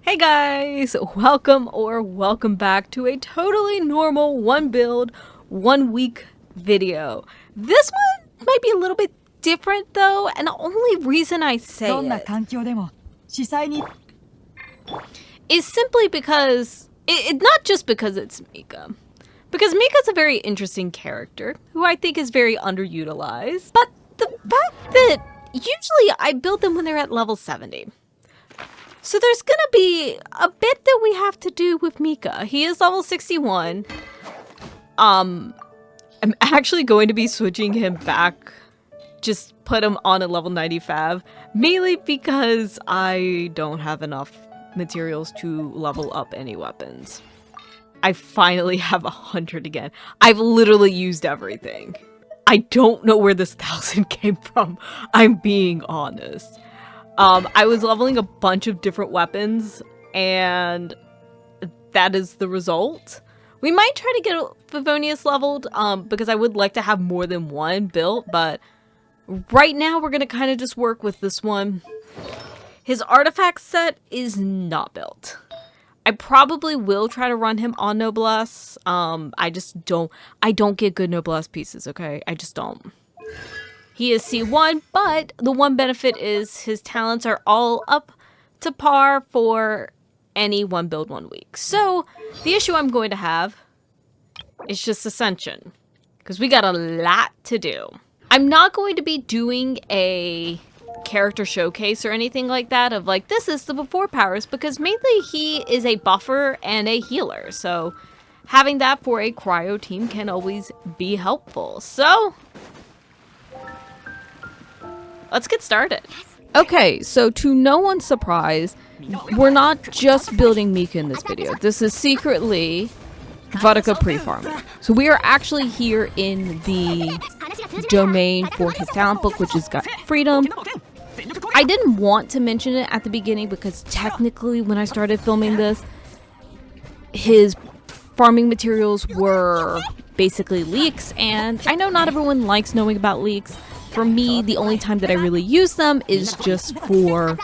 Hey guys, welcome back to a totally normal one build, 1 week video. This one might be a little bit different though, and the only reason I say it is simply because, not just because it's Mika. Because Mika's a very interesting character, who I think is very underutilized, but the fact that usually I build them when they're at level 70. So there's gonna be a bit that we have to do with Mika. He is level 61. I'm actually going to be switching him back, just put him on a level 95, mainly because I don't have enough materials to level up any weapons. I finally have 100 again. I've literally used everything. I don't know where this 1000 came from. I'm being honest. I was leveling a bunch of different weapons, and that is the result. We might try to get Favonius leveled, because I would like to have more than one built, but right now we're going to kind of just work with this one. His artifact set is not built. I probably will try to run him on Noblesse. I don't get good Noblesse pieces, okay? I just don't. He is C1, but the one benefit is his talents are all up to par for any one build 1 week. So the issue I'm going to have is just Ascension, because we got a lot to do. I'm not going to be doing a character showcase or anything like that of like, this is the before powers, because mainly he is a buffer and a healer. So having that for a cryo team can always be helpful. So let's get started. Okay, so to no one's surprise, we're not just building Mika in this video. This is secretly Varka prefarming. So we are actually here in the domain for his talent book, which is Got Freedom. I didn't want to mention it at the beginning because technically when I started filming this, his farming materials were basically leaks, and I know not everyone likes knowing about leaks. For me, the only time that I really use them is just for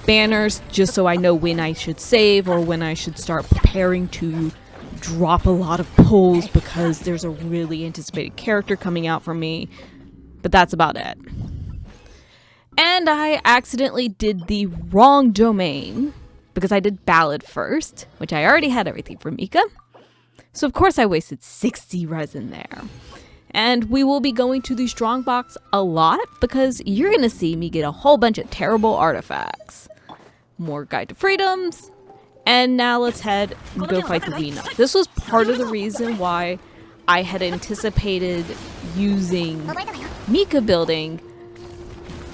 banners, just so I know when I should save or when I should start preparing to drop a lot of pulls because there's a really anticipated character coming out for me. But that's about it. And I accidentally did the wrong domain because I did Ballad first, which I already had everything for Mika. So of course I wasted 60 resin there. And we will be going to the strongbox a lot because you're going to see me get a whole bunch of terrible artifacts. More Guide to Freedoms. And now let's head and go fight the Weena. This was part of the reason why I had anticipated using Mika building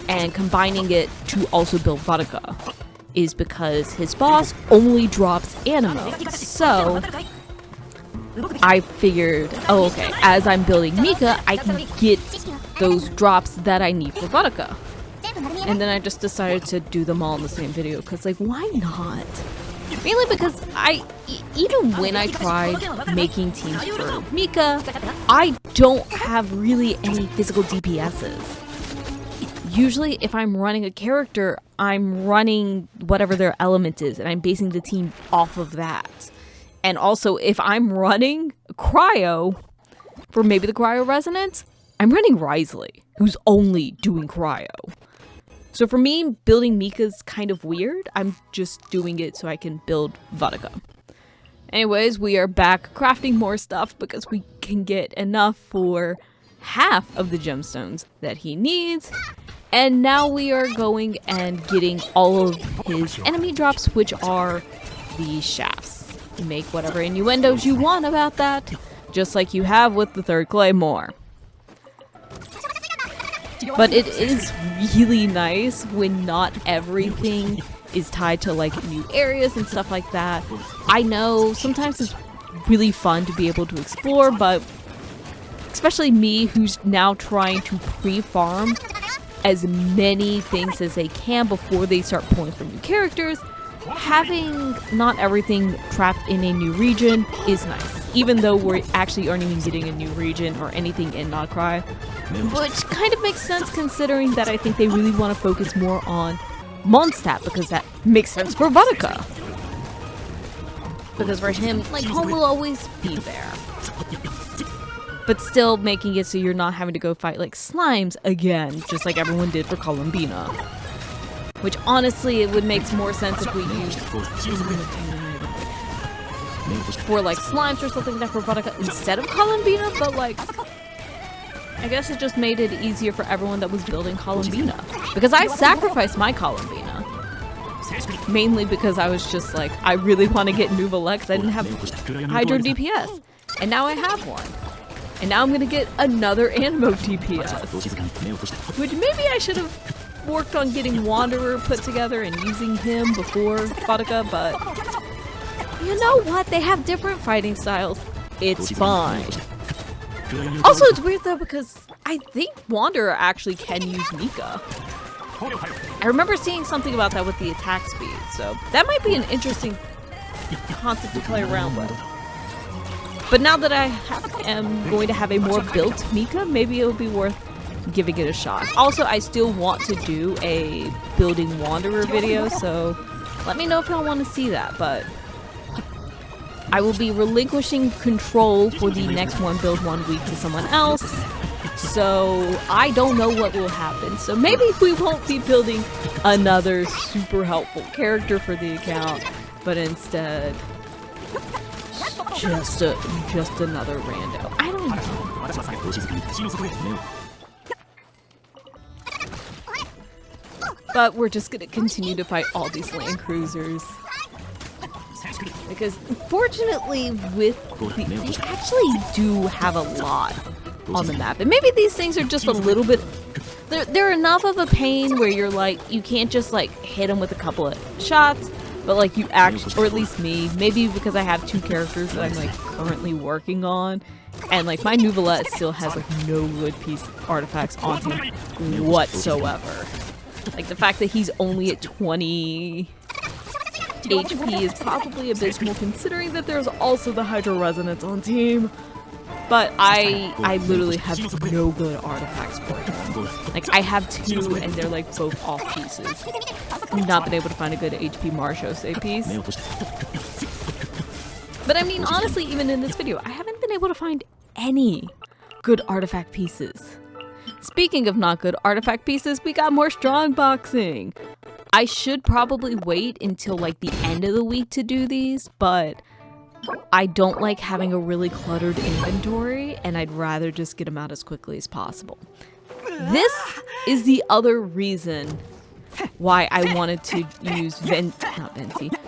and combining it to also build Varka, is because his boss only drops animo. So I figured, oh okay, as I'm building Mika, I can get those drops that I need for Varka. And then I just decided to do them all in the same video, because like, why not? Mainly because even when I tried making teams for Mika, I don't have really any physical DPSs. Usually if I'm running a character, I'm running whatever their element is, and I'm basing the team off of that. And also, if I'm running cryo for maybe the cryo resonance, I'm running Risley, who's only doing cryo. So for me, building Mika's kind of weird. I'm just doing it so I can build Varka. Anyways, we are back crafting more stuff because we can get enough for half of the gemstones that he needs. And now we are going and getting all of his enemy drops, which are the shafts. Make whatever innuendos you want about that, just like you have with the third claymore. But it is really nice when not everything is tied to like new areas and stuff like that. I know sometimes it's really fun to be able to explore, but especially me who's now trying to pre-farm as many things as they can before they start pulling for new characters, having not everything trapped in a new region is nice, even though we actually aren't even getting a new region or anything in Nodcry, which kind of makes sense considering that I think they really want to focus more on Mondstadt because that makes sense for Varka. Because for him, like, home will always be there. But still making it so you're not having to go fight, like, slimes again, just like everyone did for Columbina. Which, honestly, it would make more sense if we used... for, like, slimes or something like that for Varka instead of Columbina, but, like... I guess it just made it easier for everyone that was building Columbina. Because I sacrificed my Columbina. Mainly because I was just like, I really want to get Nuvola because I didn't have Hydro DPS. And now I have one. And now I'm going to get another Anemo DPS. Which maybe I should have worked on getting Wanderer put together and using him before Varka, but... You know what? They have different fighting styles. It's fine. Also, it's weird though because I think Wanderer actually can use Mika. I remember seeing something about that with the attack speed, so that might be an interesting concept to play around with. But now that I am going to have a more built Mika, maybe it'll be worth giving it a shot. Also, I still want to do a building Wanderer video, so let me know if y'all want to see that, but I will be relinquishing control for the next one build 1 week to someone else. So I don't know what will happen. So maybe we won't be building another super helpful character for the account, but instead just another rando. I don't know. But we're just gonna continue to fight all these land cruisers. Because fortunately we actually do have a lot on the map. And maybe these things are just a little bit... They're enough of a pain where you're like, you can't just like hit them with a couple of shots, but like you actually, or at least me, maybe because I have 2 characters that I'm like currently working on, and like my Nuvola still has like no good piece artifacts on him whatsoever. Like the fact that he's only at 20 HP is probably abysmal considering that there's also the Hydro Resonance on team. But I literally have no good artifacts for him. Like I have 2 and they're like both off pieces. I've not been able to find a good HP Marshose piece. But I mean honestly, even in this video, I haven't been able to find any good artifact pieces. Speaking of not good artifact pieces, we got more strong boxing. I should probably wait until like the end of the week to do these, but I don't like having a really cluttered inventory, and I'd rather just get them out as quickly as possible. This is the other reason why I wanted to use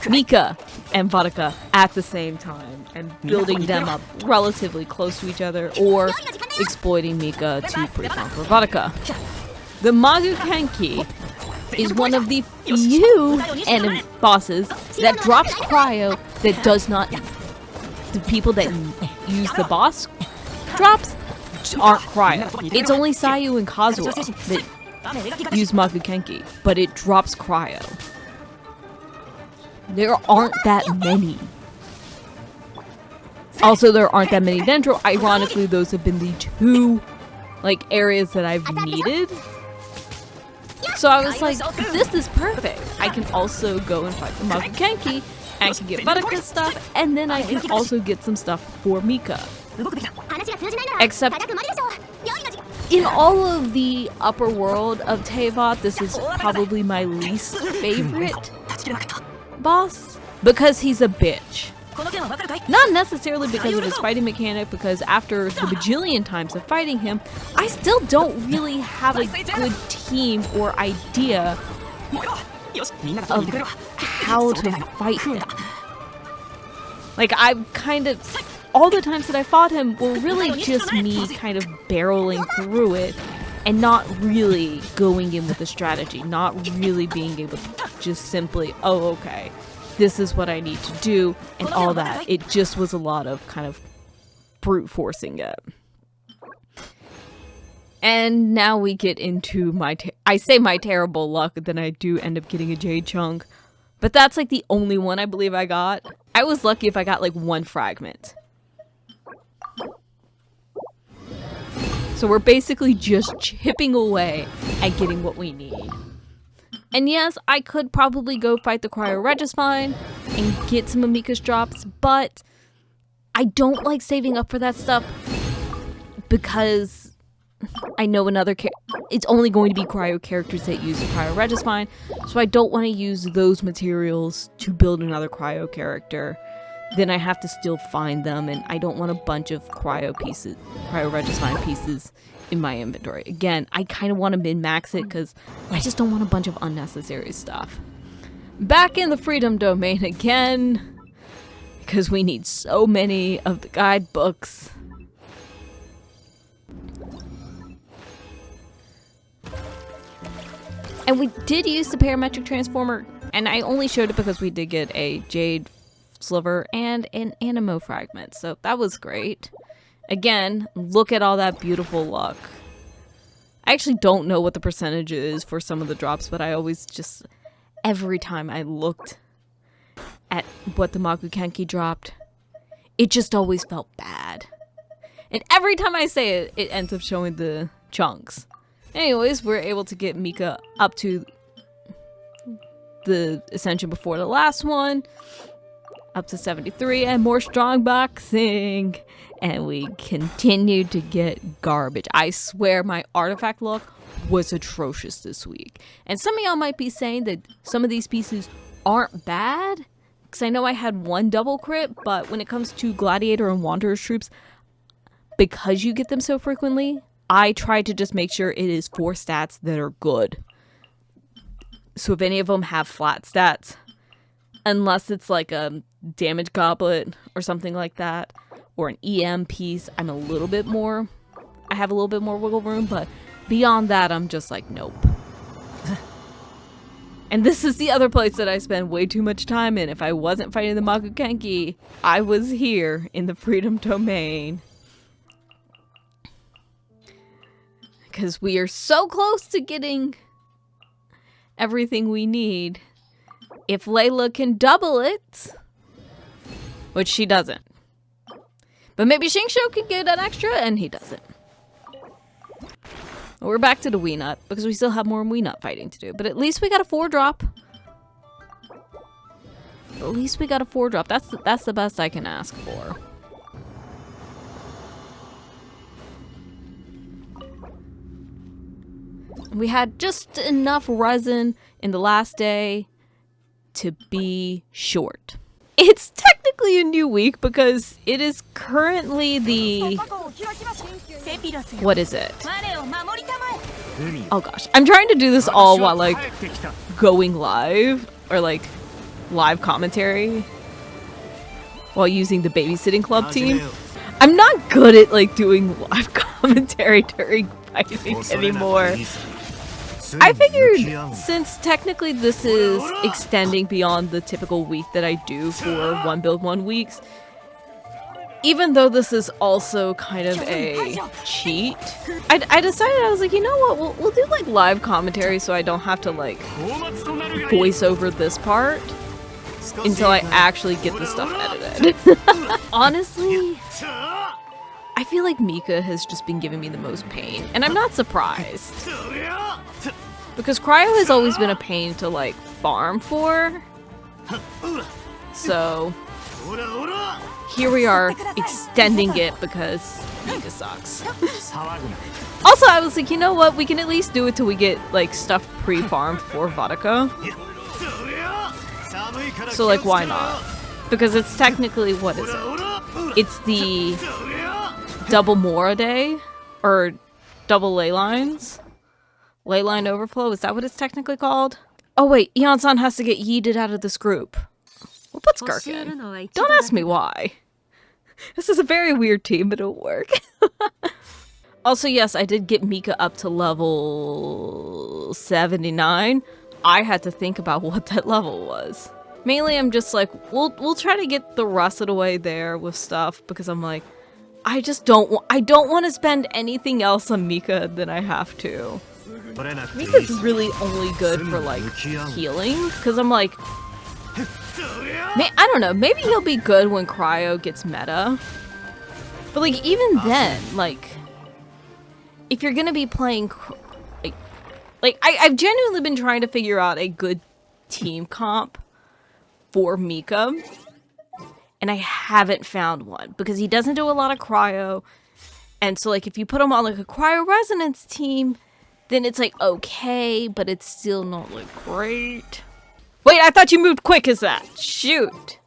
Mika and Varka at the same time, and building them up relatively close to each other, or exploiting Mika to prefarm for Varka. The Magukenki is one of the few enemy bosses that drops cryo that does not... The people that use the boss drops aren't cryo. It's only Sayu and Kazuha that use Magukenki, but it drops cryo. There aren't that many. Also, there aren't that many Dendro. Ironically, those have been the 2 like areas that I've needed. So I was like, this is perfect. I can also go and fight the Magukenki, I can get Varka stuff, and then I can also get some stuff for Mika. Except, in all of the upper world of Teyvat, this is probably my least favorite boss, because he's a bitch. Not necessarily because of his fighting mechanic, because after the bajillion times of fighting him, I still don't really have a good team or idea of how to fight him. Like, I've kind of... All the times that I fought him were really just me kind of barreling through it and not really going in with a strategy, not really being able to just simply, oh, okay, this is what I need to do, and all that. It just was a lot of kind of brute forcing it. And now we get into my, I say my terrible luck, then I do end up getting a Jade Chunk. But that's like the only one I believe I got. I was lucky if I got like 1 fragment. So we're basically just chipping away at getting what we need. And yes, I could probably go fight the Cryo Regismine and get some of Mika's drops, but I don't like saving up for that stuff because I know it's only going to be Cryo characters that use the Cryo Regismine, so I don't want to use those materials to build another Cryo character. Then I have to still find them, and I don't want a bunch of Cryo Regismine pieces in my inventory. Again, I kind of want to min-max it because I just don't want a bunch of unnecessary stuff. Back in the Freedom Domain again, because we need so many of the guidebooks. And we did use the parametric transformer, and I only showed it because we did get a jade sliver and an anemo fragment, so that was great. Again, look at all that beautiful luck. I actually don't know what the percentage is for some of the drops, but I always just, every time I looked at what the Makukenki dropped, it just always felt bad. And every time I say it, it ends up showing the chunks. Anyways, we're able to get Mika up to the ascension before the last one, up to 73, and more strong boxing. And we continue to get garbage. I swear my artifact luck was atrocious this week. And some of y'all might be saying that some of these pieces aren't bad, because I know I had one double crit, but when it comes to Gladiator and Wanderer's troops, because you get them so frequently, I try to just make sure it is 4 stats that are good. So if any of them have flat stats, unless it's like a damage goblet or something like that, or an EM piece, I have a little bit more wiggle room, but beyond that, I'm just like, nope. And this is the other place that I spend way too much time in. If I wasn't fighting the Makukenki, I was here in the Freedom Domain. Because we are so close to getting everything we need. If Layla can double it, which she doesn't. But maybe Shingsho can get an extra, and he doesn't. We're back to the Weenut, because we still have more Weenut fighting to do. But at least we got a 4-drop. At least we got a 4-drop. That's the best I can ask for. We had just enough resin in the last day to be short. It's technically a new week because it is currently the... What is it? Oh gosh. I'm trying to do this all while like going live or like live commentary while using the babysitting club team. I'm not good at like doing live commentary during fighting anymore. I figured since technically this is extending beyond the typical week that I do for 1 build 1 weeks, even though this is also kind of a cheat, I decided, I was like, you know what, we'll do like live commentary so I don't have to like voice over this part until I actually get the stuff edited. Honestly, I feel like Mika has just been giving me the most pain, and I'm not surprised. Because Cryo has always been a pain to, like, farm for. So, here we are, extending it because Mika sucks. Also, I was like, you know what, we can at least do it till we get, like, stuff pre-farmed for Varka. So, like, why not? Because it's technically, what is it? It's the double Mora day? Or double ley lines? Leyline overflow, is that what it's technically called? Oh wait, Eon-san has to get yeeted out of this group. We'll put Skark in. Don't ask me why. This is a very weird team, but it'll work. Also, yes, I did get Mika up to level 79. I had to think about what that level was. Mainly, I'm just like, we'll try to get the rest of the way there with stuff, because I'm like, I don't want to spend anything else on Mika than I have to. Mika's really only good for, like, healing, because I'm like, I don't know, maybe he'll be good when Cryo gets meta. But, like, even then, like, if you're gonna be playing, like, Like, I've genuinely been trying to figure out a good team comp for Mika, and I haven't found one because he doesn't do a lot of cryo. And so, like, if you put him on, like, a cryo resonance team, then it's, like, okay, but it's still not, like, great. Wait, I thought you moved quick as that. Shoot.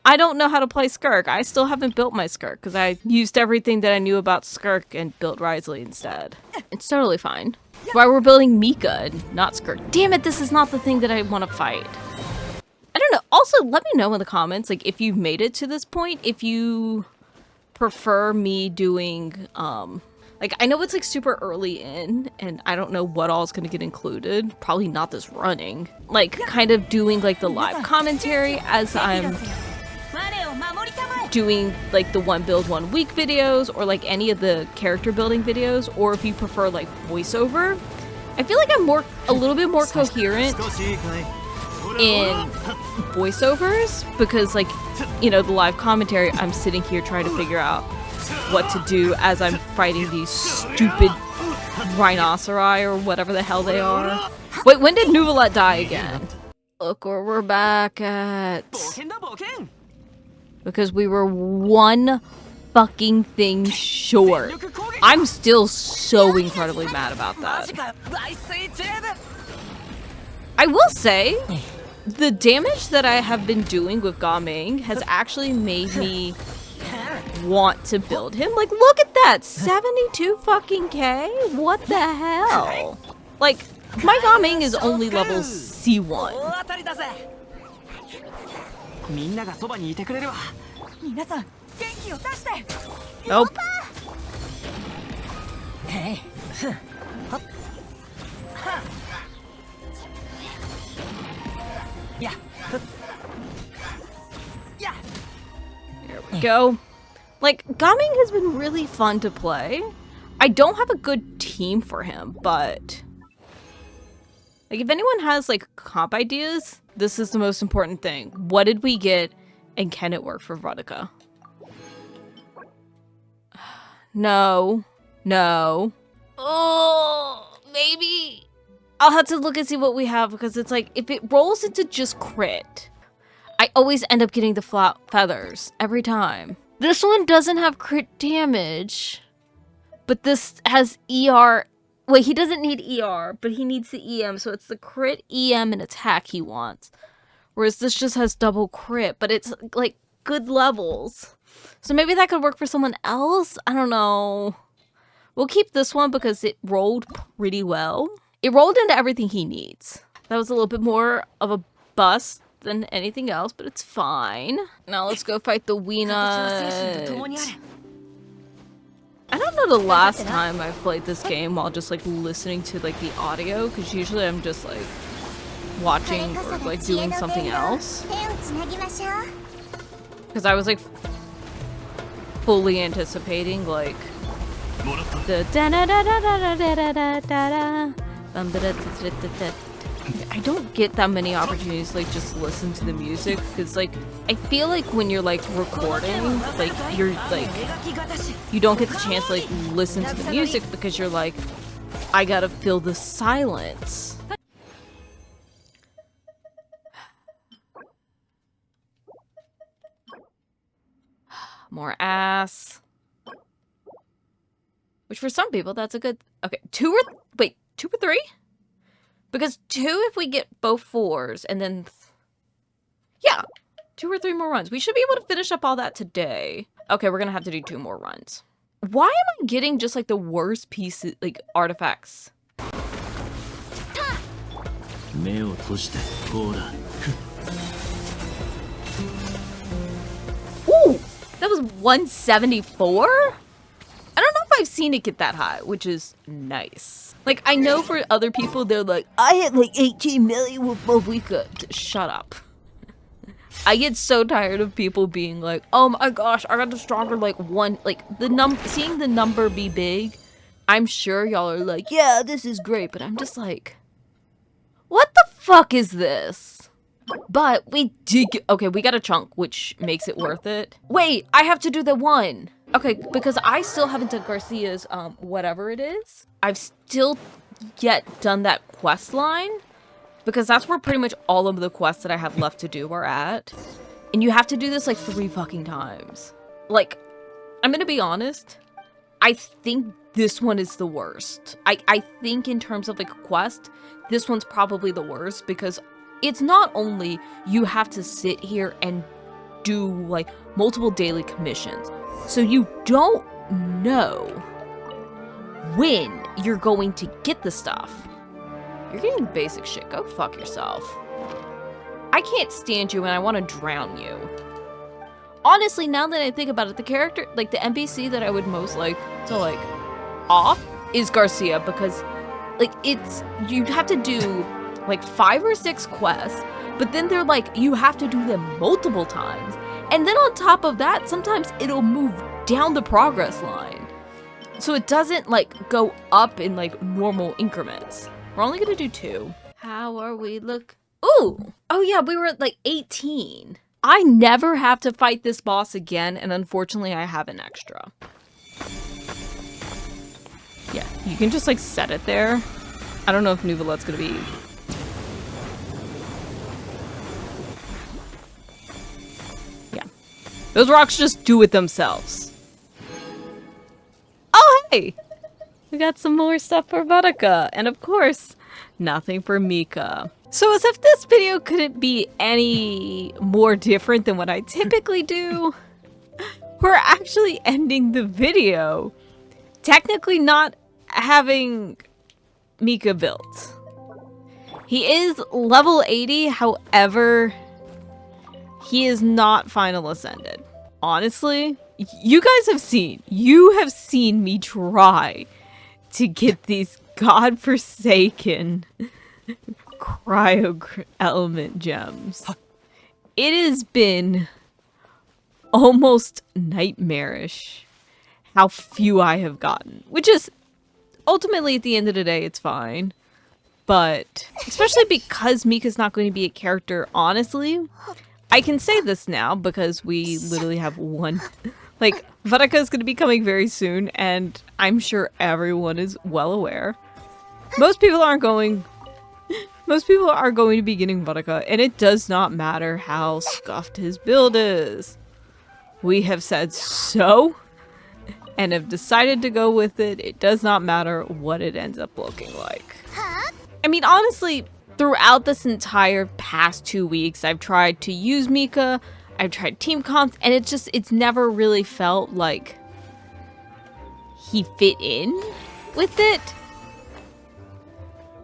I don't know how to play Skirk. I still haven't built my Skirk because I used everything that I knew about Skirk and built Risley instead. It's totally fine. That's why we're building Mika and not Skirk. Damn it, this is not the thing that I want to fight. I don't know. Also, let me know in the comments, like, if you've made it to this point, if you prefer me doing, like, I know it's, like, super early in, and I don't know what all is going to get included. Probably not this running. Like, kind of doing, like, the live commentary as I'm doing, like, the 1 build 1 week videos, or, like, any of the character building videos, or if you prefer, like, voiceover. I feel like I'm a little bit more coherent in voiceovers, because, like, you know, the live commentary, I'm sitting here trying to figure out what to do as I'm fighting these stupid rhinoceri or whatever the hell they are. Wait, when did Nuvolet die again? Look where we're back at. Because we were 1 fucking thing short. I'm still so incredibly mad about that. I will say, the damage that I have been doing with Gaming has actually made me want to build him. Like, look at that! 72 fucking K? What the hell? Like, my Gaming is only level C1. Nope. There we go. Like, Gaming has been really fun to play. I don't have a good team for him, but like, if anyone has, like, comp ideas, this is the most important thing. What did we get, and can it work for Varka? No. No. Oh, maybe. I'll have to look and see what we have, because it's like, if it rolls into just crit, I always end up getting the flat feathers every time. This one doesn't have crit damage, but this has ER. Wait, he doesn't need ER, but he needs the EM, so it's the crit, EM, and attack he wants. Whereas this just has double crit, but it's, like, good levels. So maybe that could work for someone else? I don't know. We'll keep this one because it rolled pretty well. It rolled into everything he needs. That was a little bit more of a bust than anything else, but it's fine. Now let's go fight the Weenut. I don't know the last time I've played this game while just, like, listening to, like, the audio, because usually I'm just, like, watching or, like, doing something else. Because I was, like, fully anticipating, like, the I don't get that many opportunities to, like, just listen to the music, because, like, I feel like when you're, like, recording, like, you're, like, you don't get the chance to, like, listen to the music because you're like, I gotta fill the silence. More ass. Which for some people, that's a good... Okay, 2 or 3? Because 2 if we get both 4s, and then... Yeah, 2 or 3 more runs. We should be able to finish up all that today. Okay, we're gonna have to do 2 more runs. Why am I getting just, like, the worst pieces, like, artifacts? Ooh! That was 174? I don't know if I've seen it get that high, which is nice. Like, I know for other people, they're like, I hit like 18 million with Varka. Shut up. I get so tired of people being like, oh my gosh, I got the stronger, like, one, like, seeing the number be big. I'm sure y'all are like, yeah, this is great, but I'm just like, what the fuck is this? But we did get, okay, we got a chunk, which makes it worth it. Wait, I have to do the one. Okay, because I still haven't done Garcia's, whatever it is. I've still yet done that quest line, because that's where pretty much all of the quests that I have left to do are at. And you have to do this like 3 fucking times. Like, I'm gonna be honest, I think this one is the worst. I think in terms of like a quest, this one's probably the worst, because it's not only you have to sit here and do like multiple daily commissions, so you don't know when you're going to get the stuff. You're getting basic shit. Go fuck yourself. I can't stand you and I want to drown you. Honestly, now that I think about it, the character, like the NPC that I would most like to like off is Garcia, because like you'd have to do like 5 or 6 quests, but then they're like, you have to do them multiple times. And then on top of that, sometimes it'll move down the progress line. So it doesn't like go up in like normal increments. We're only gonna do 2. How are we look? Ooh! Oh yeah, we were at like 18. I never have to fight this boss again, and unfortunately I have an extra. Yeah, you can just like set it there. I don't know if Nuvalet's gonna be... Yeah. Those rocks just do it themselves. Oh, hey! We got some more stuff for Varka, and of course, nothing for Mika. So as if this video couldn't be any more different than what I typically do, we're actually ending the video technically not having Mika built. He is level 80, however, he is not final ascended. Honestly, you have seen me try to get these godforsaken cryo element gems. It has been almost nightmarish how few I have gotten, which is ultimately at the end of the day, it's fine. But especially because Mika's not going to be a character, honestly, I can say this now because we literally have one. Like, Varka is going to be coming very soon, and I'm sure everyone is well aware. Most people are going to be getting Varka, and it does not matter how scuffed his build is. We have said so, and have decided to go with it. It does not matter what it ends up looking like. I mean, honestly, throughout this entire past 2 weeks, I've tried to use Mika, I've tried team comps, and it's never really felt like he fit in with it.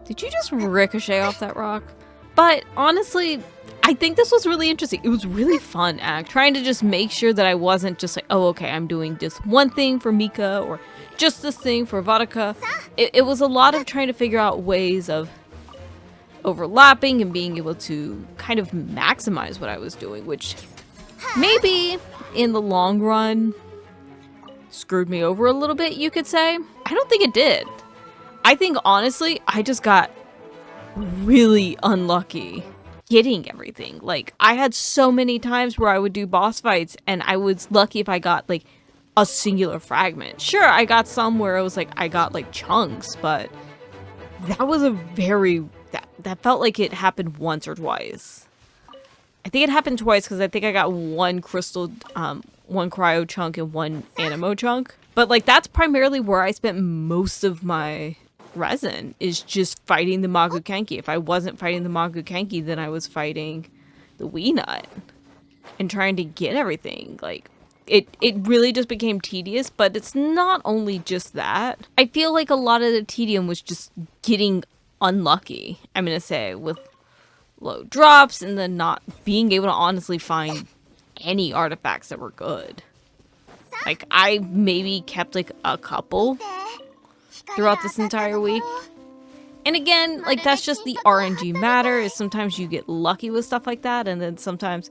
Did you just ricochet off that rock? But honestly, I think this was really interesting. It was really fun, trying to just make sure that I wasn't just like, oh, okay, I'm doing just one thing for Mika or just this thing for Varka. It was a lot of trying to figure out ways of overlapping and being able to kind of maximize what I was doing, which maybe in the long run screwed me over a little bit, you could say. I don't think it did. I think honestly, I just got really unlucky getting everything. Like, I had so many times where I would do boss fights and I was lucky if I got like a singular fragment. Sure, I got some where it was like I got like chunks, but that was a very that felt like it happened once or twice. I think it happened twice because I think I got one crystal, one cryo chunk and one animo chunk. But like that's primarily where I spent most of my resin, is just fighting the Magukenki. If I wasn't fighting the Magukenki, then I was fighting the Wee Nut and trying to get everything. Like it really just became tedious, but it's not only just that. I feel like a lot of the tedium was just getting unlucky, I'm gonna say, with low drops and then not being able to honestly find any artifacts that were good. Like, I maybe kept like a couple throughout this entire week. And again, like, that's just the RNG matter, is sometimes you get lucky with stuff like that, and then sometimes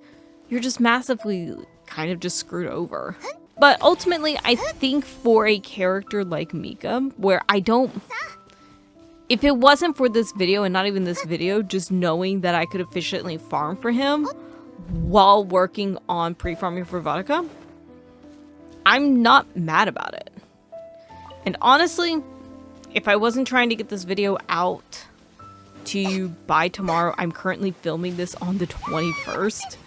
you're just massively kind of just screwed over. But ultimately, I think for a character like Mika, where I don't... If it wasn't for this video, and not even this video, just knowing that I could efficiently farm for him while working on pre-farming for Varka, I'm not mad about it. And honestly, if I wasn't trying to get this video out to you by tomorrow, I'm currently filming this on the 21st.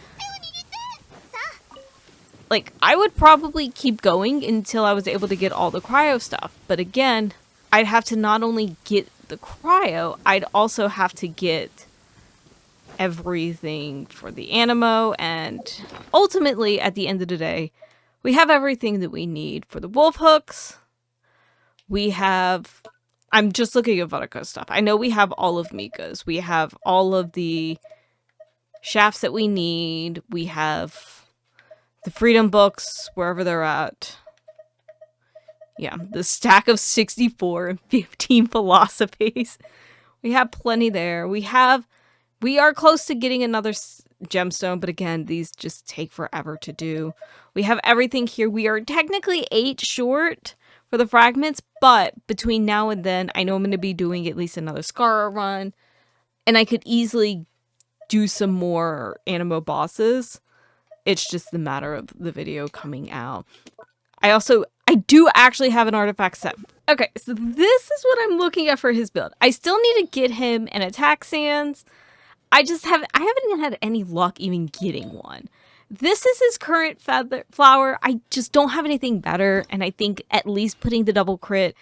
Like, I would probably keep going until I was able to get all the cryo stuff. But again, I'd have to not only get the cryo, I'd also have to get everything for the animo. And ultimately, at the end of the day, we have everything that we need for the wolf hooks. We have... I'm just looking at Varka stuff. I know we have all of Mika's. We have all of the shafts that we need. We have the freedom books, wherever they're at. Yeah, the stack of 64 and 15 philosophies. We have plenty there. We are close to getting another gemstone, but again, these just take forever to do. We have everything here. We are technically 8 short for the fragments, but between now and then, I know I'm going to be doing at least another Scara run, and I could easily do some more animo bosses. It's just the matter of the video coming out. I do actually have an artifact set. Okay, so this is what I'm looking at for his build. I still need to get him an attack sands. I haven't even had any luck even getting one. This is his current flower. I just don't have anything better, and I think at least putting the double crit,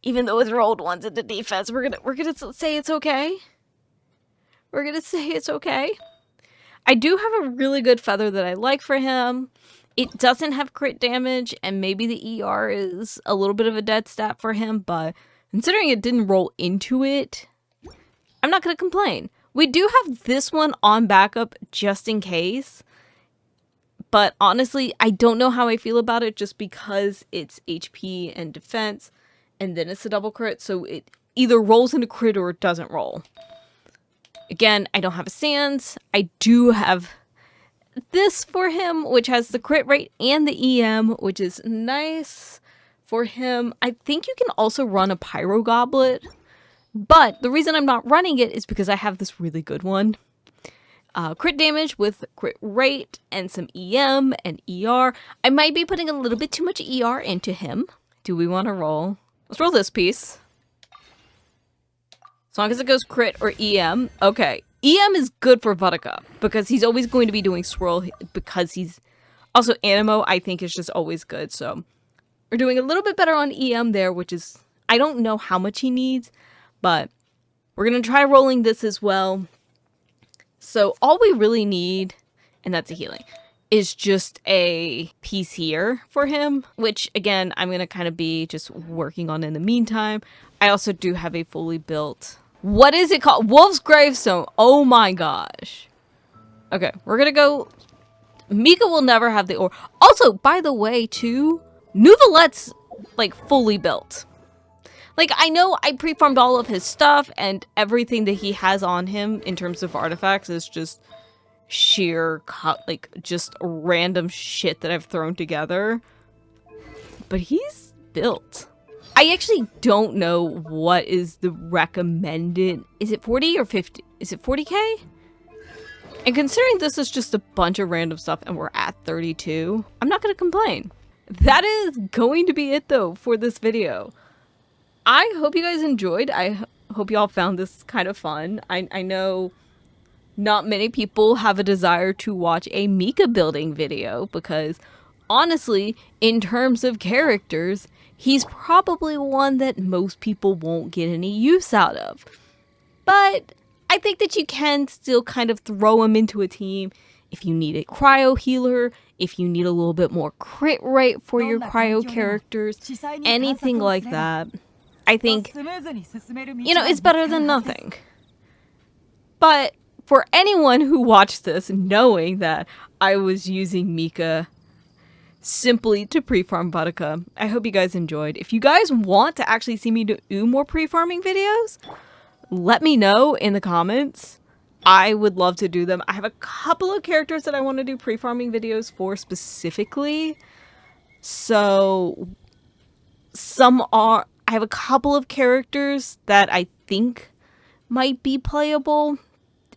even though it's rolled once into defense, we're gonna say it's okay. We're gonna say it's okay. I do have a really good feather that I like for him. It doesn't have crit damage, and maybe the ER is a little bit of a dead stat for him, but considering it didn't roll into it, I'm not going to complain. We do have this one on backup just in case, but honestly, I don't know how I feel about it just because it's HP and defense, and then it's a double crit, so it either rolls into crit or it doesn't roll. Again, I don't have a Sans. I do have this for him, which has the crit rate and the EM, which is nice for him. I think you can also run a Pyro Goblet, but the reason I'm not running it is because I have this really good one. Crit damage with crit rate and some EM and ER. I might be putting a little bit too much ER into him. Do we want to roll? Let's roll this piece. As long as it goes crit or EM. Okay. EM is good for Varka because he's always going to be doing swirl because he's also animo, I think is just always good. So we're doing a little bit better on EM there, which is, I don't know how much he needs, but we're going to try rolling this as well. So all we really need, and that's a healing, is just a piece here for him, which again, I'm going to kind of be just working on in the meantime. I also do have a fully built... What is it called? Wolf's Gravestone. Oh my gosh. Okay, we're gonna go... Mika will never have the ore. Also, by the way, too, Nuvalet's, like, fully built. Like, I know I pre-farmed all of his stuff, and everything that he has on him in terms of artifacts is just sheer, like, just random shit that I've thrown together. But he's built. I actually don't know what is the recommended. Is it 40 or 50? Is it 40k? And considering this is just a bunch of random stuff and we're at 32, I'm not going to complain. That is going to be it though for this video. I hope you guys enjoyed. I hope y'all found this kind of fun. I know not many people have a desire to watch a Mika building video because honestly, in terms of characters, he's probably one that most people won't get any use out of. But I think that you can still kind of throw him into a team if you need a cryo healer, if you need a little bit more crit rate for your cryo characters, anything like that. I think, you know, it's better than nothing. But for anyone who watched this knowing that I was using Mika simply to pre-farm Varka, I hope you guys enjoyed. If you guys want to actually see me do more pre-farming videos, let me know in the comments. I would love to do them. I have a couple of characters that I want to do pre-farming videos for specifically. So I have a couple of characters that I think might be playable,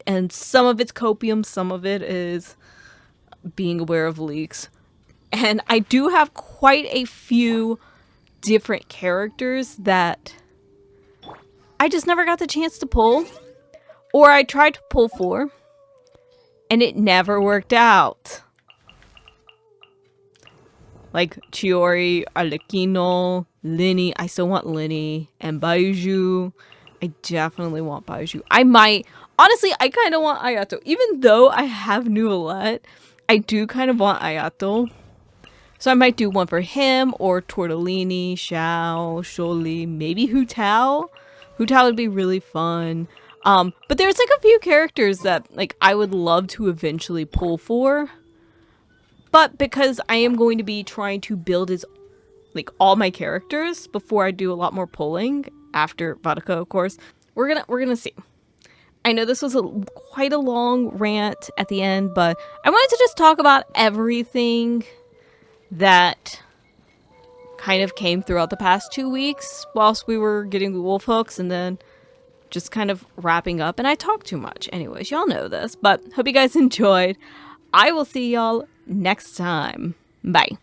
and some of it's copium, some of it is being aware of leaks. And I do have quite a few different characters that I just never got the chance to pull. Or I tried to pull 4. And it never worked out. Like Chiori, Arlecchino, Linny. I still want Linny. And Baiju. I definitely want Baiju. I might... Honestly, I kind of want Ayato. Even though I have Nuvolette, I do kind of want Ayato. So I might do one for him, or Tortellini, Xiao, Sholi, maybe Hu Tao. Hu Tao would be really fun. But there's like a few characters that like I would love to eventually pull for. But because I am going to be trying to build his like all my characters before I do a lot more pulling after Varka, of course, we're gonna see. I know this was quite a long rant at the end, but I wanted to just talk about everything that kind of came throughout the past 2 weeks whilst we were getting the wolf hooks and then just kind of wrapping up. And I talk too much. Anyways, y'all know this, but hope you guys enjoyed. I will see y'all next time. Bye.